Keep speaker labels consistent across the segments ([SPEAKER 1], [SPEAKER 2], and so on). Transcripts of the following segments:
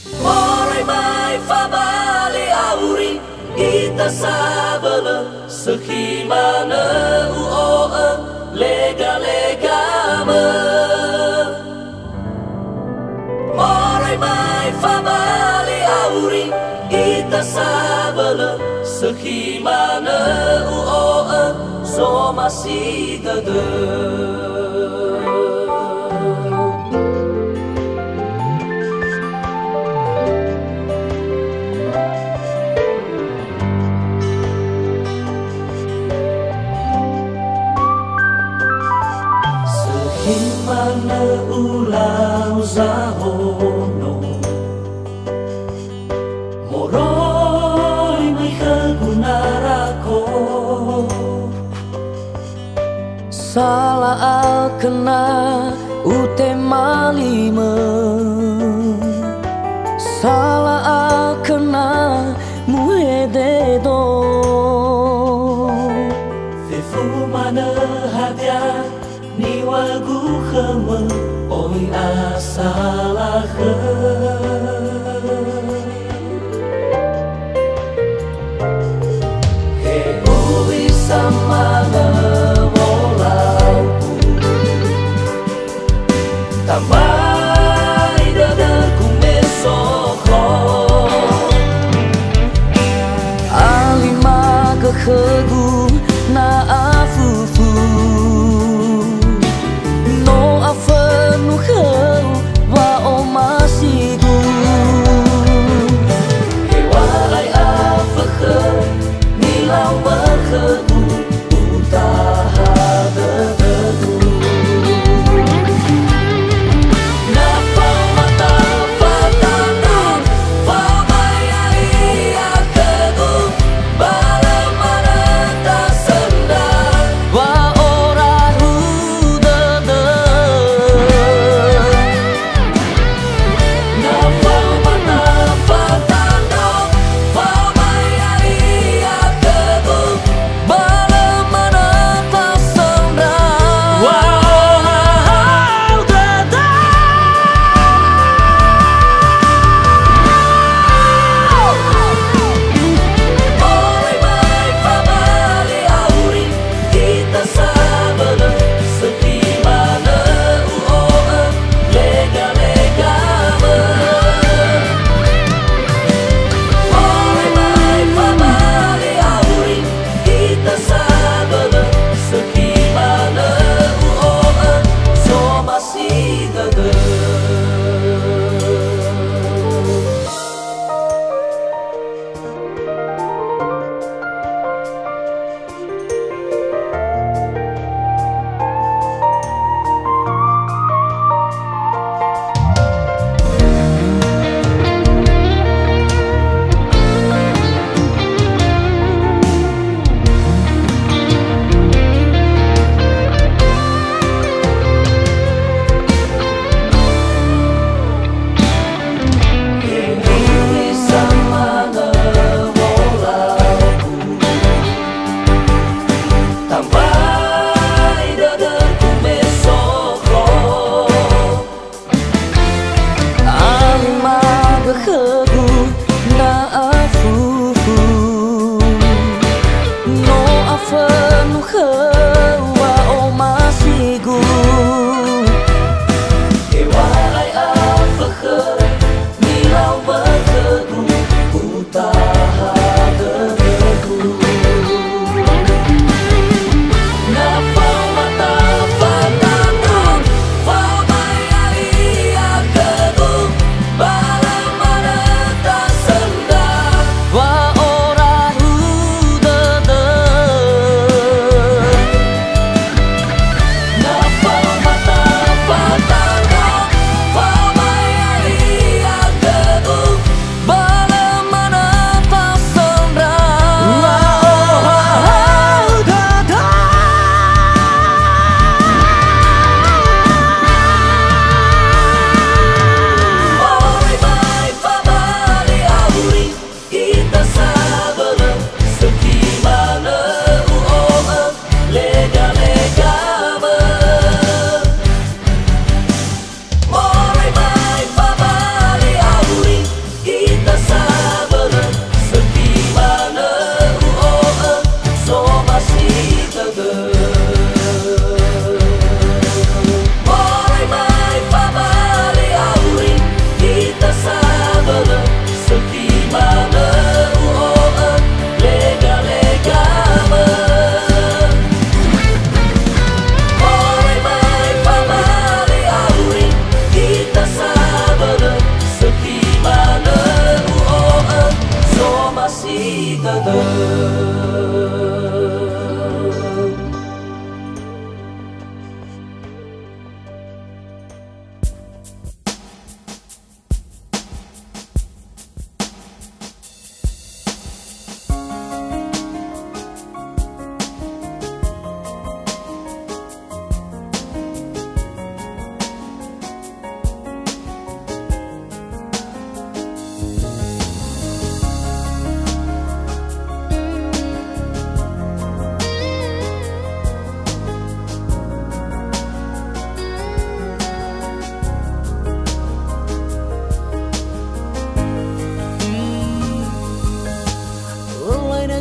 [SPEAKER 1] Morai mai fa bali auri ita sabele sekimana uoe lega me. Morai mai fa bali auri ita sabele sekimana uoe so masih dede. Himana ulau zahono moroi mai kegunarako
[SPEAKER 2] salah kena ute malime salah kena muededo
[SPEAKER 1] Fifu mana hadiah ni wagu khema oi asalah he ui sama molau tamai dadaku mesoko
[SPEAKER 2] alima kehegu na afufu afanu kheu wa o masigu
[SPEAKER 1] hewa ai afakhe nilau bakhebu utaha dedeku na fau mata fatana fau mayai akedu bala mana ta senda
[SPEAKER 2] wa ora rudede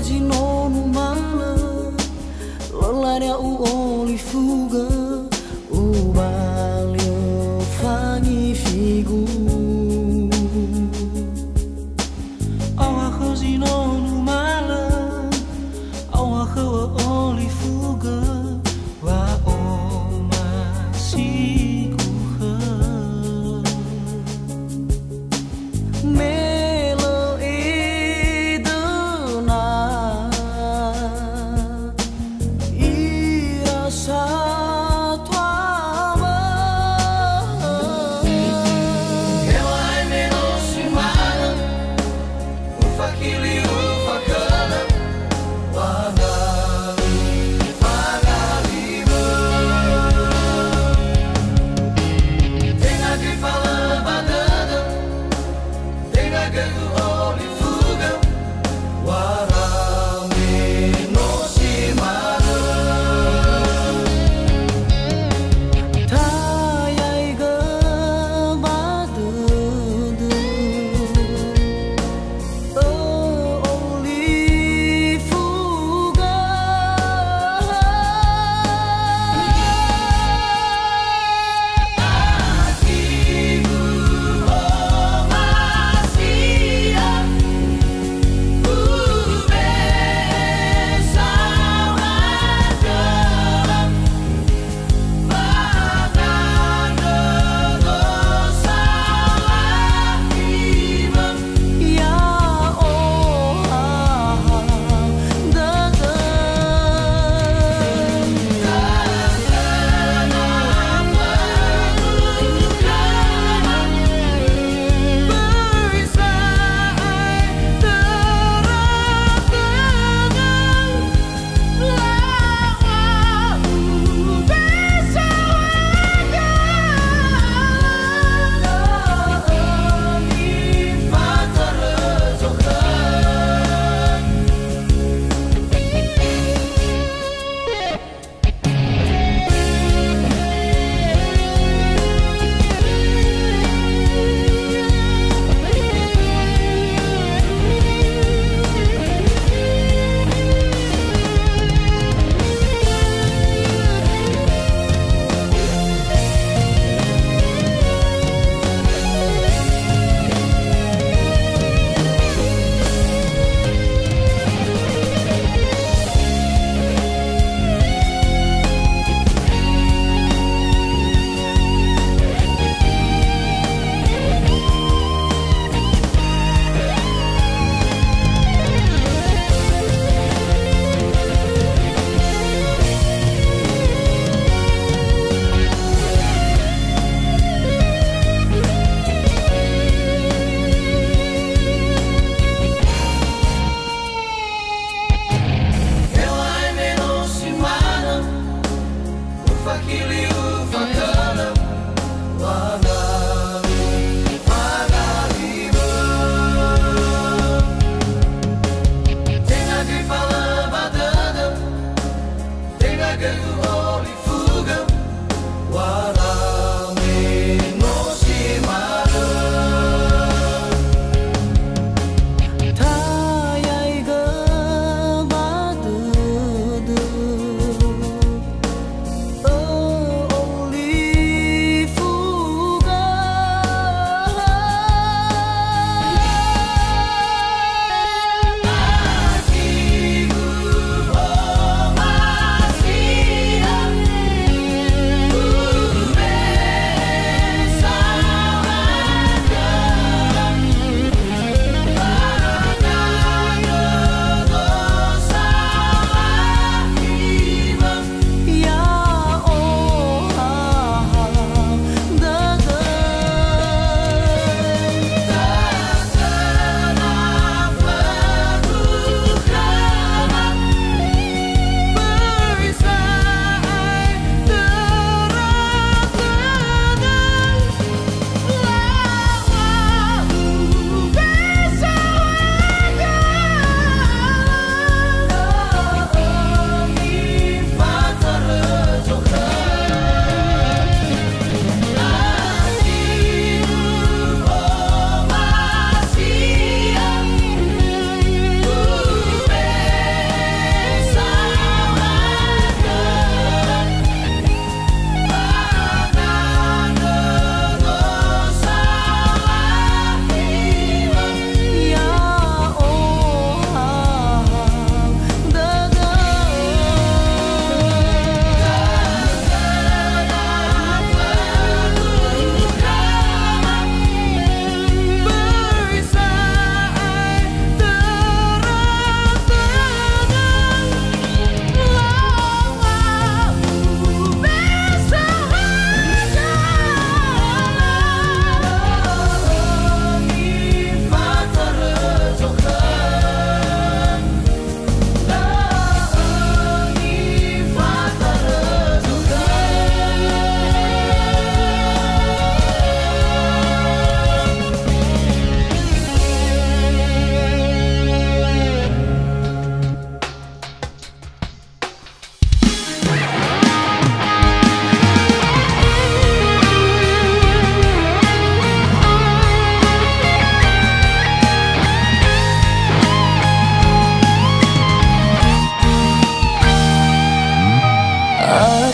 [SPEAKER 2] Gino no mala, lolanya u oli fuga, u balio fangi figu.
[SPEAKER 3] Awa Gino no mala, awa oli fuga, wa o masigu.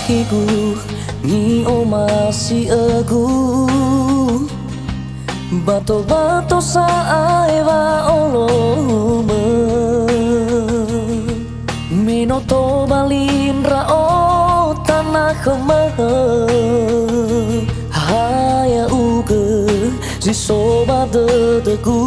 [SPEAKER 2] higu ni o masih egu bato-bato sa aiwa olome minoto balin ra o tanah kemah haya uge si soba dedegu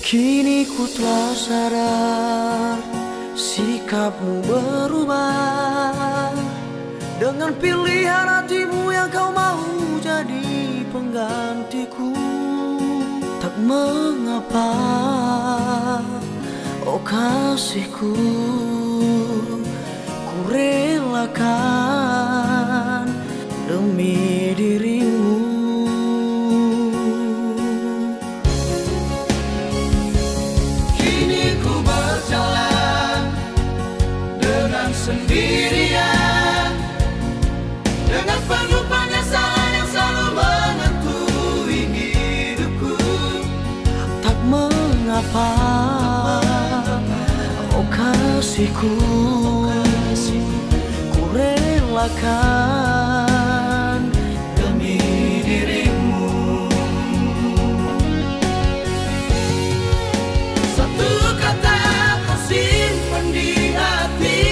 [SPEAKER 2] Kini ku telah sadar, sikapmu berubah dengan pilihan hatimu yang kau mau jadi penggantiku. Tak mengapa, oh kasihku, ku relakan demi dirimu.
[SPEAKER 3] Sendirian dengan penuh penyesalan yang selalu menghantui hidupku.
[SPEAKER 2] Tak mengapa, oh kasihku, ku relakan
[SPEAKER 3] demi dirimu. Satu kata kau simpan di hati,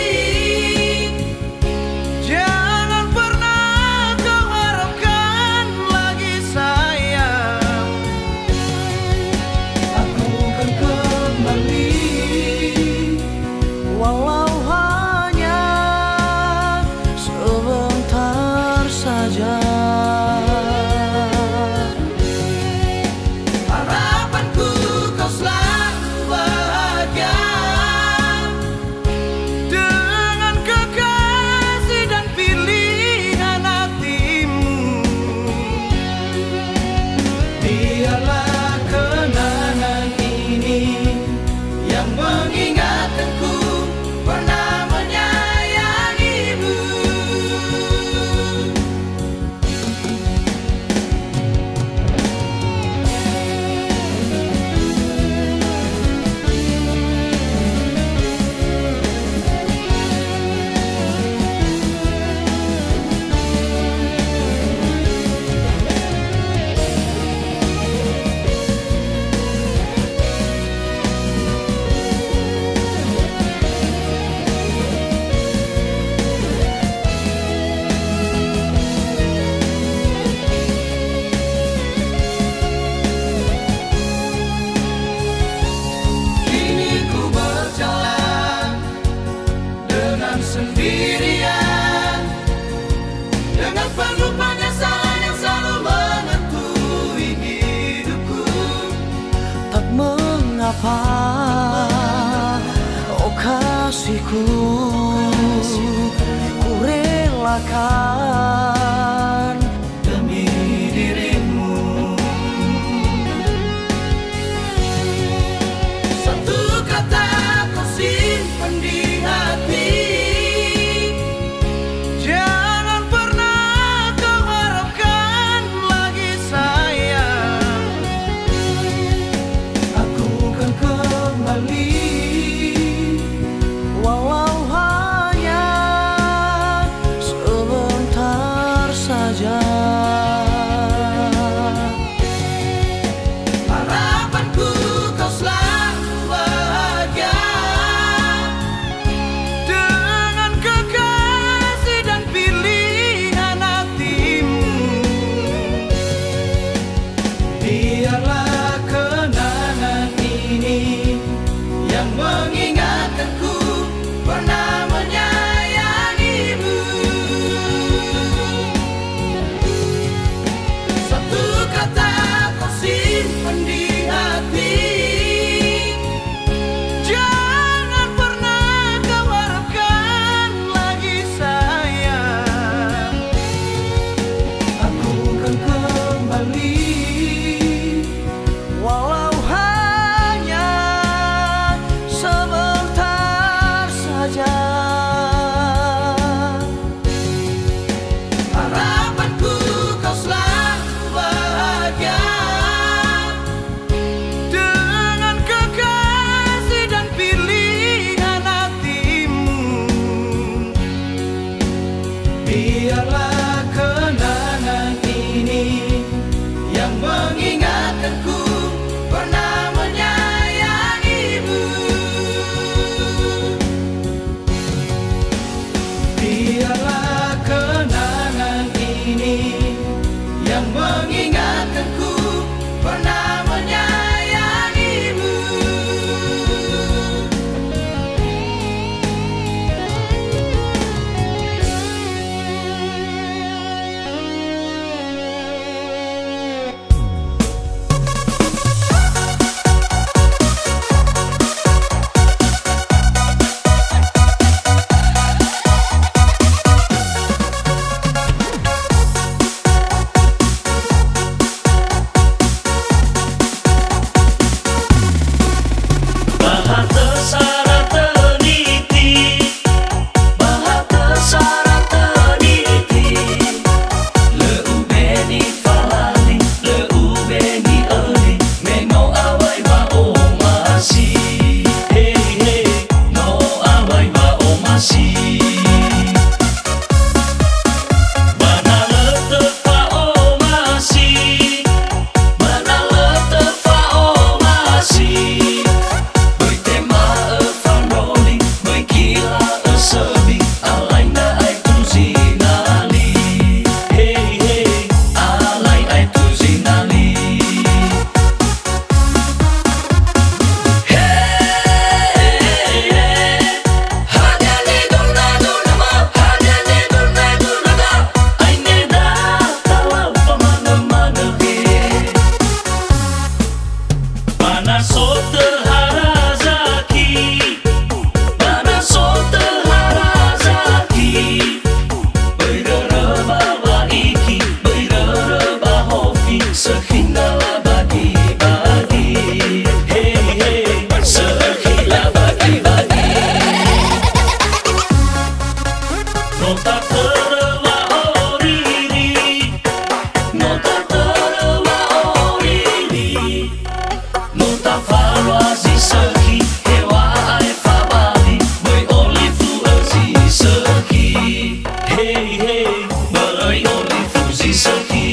[SPEAKER 3] sendirian dengan penuh penyesalan yang selalu menghantui hidupku.
[SPEAKER 2] Tak mengapa, oh kasihku, ku relakan
[SPEAKER 3] demi dirimu. Satu kata kau simpan di hati,
[SPEAKER 2] walau hanya sebentar saja.
[SPEAKER 3] Harapanku kau selalu bahagia dengan kekasih dan pilihan hatimu. Biarlah kenangan ini yang mengingatkanku pernah menyayangimu. Satu kata kau simpan di hati, jangan pernah kau harapkan lagi sayang. Aku akan kembali
[SPEAKER 2] Walau hanya sebentar saja.
[SPEAKER 3] harapanku kau selalu bahagia dengan kekasih dan pilihan hatimu. Biarlah kenangan ini yang mengingatkanku pernah menyayangimu. Biarlah kenangan ini yang mengingatkanku pernah menyayangimu.
[SPEAKER 1] Nota terwa oriri, nota terwa oriri, nota farwa si seki, hewa ai fa bali, bởi only fu si seki, hey hey, bởi only fu si seki.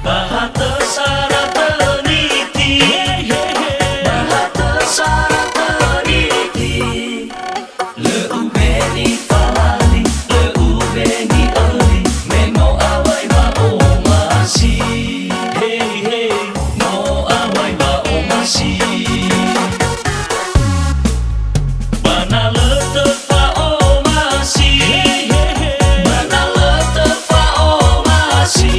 [SPEAKER 1] Bahata sara teniti, bahata sara teniti, leubeni falali, leubeni ali, meno awai wa omasi, hey hey, no awai wa omasi. Bana letefa omasi, bana letefa omasi.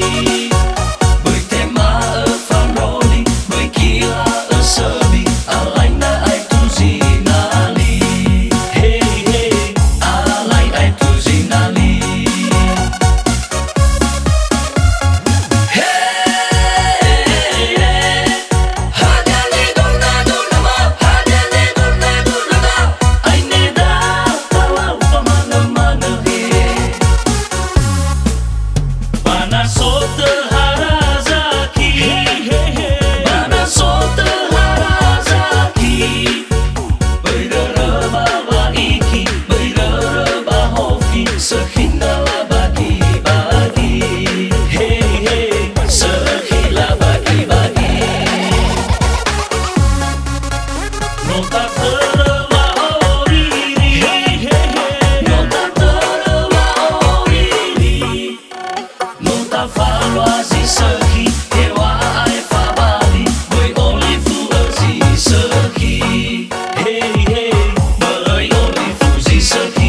[SPEAKER 1] Nota terwa oriri, nota terwa oriri, nota farwa si seki, hewa ai fa bali, bởi only fu si seki, hey hey, bởi only fu si seki.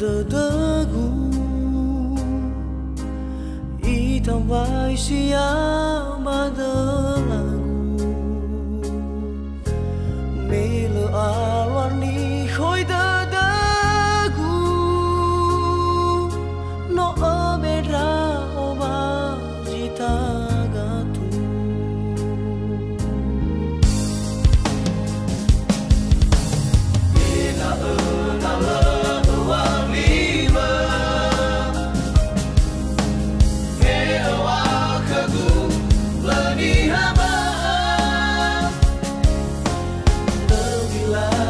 [SPEAKER 2] Dagu itam vai sia madalagu mele alwani khoi dagu no amedra oba jita gatu ina la
[SPEAKER 3] Bila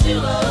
[SPEAKER 3] kasih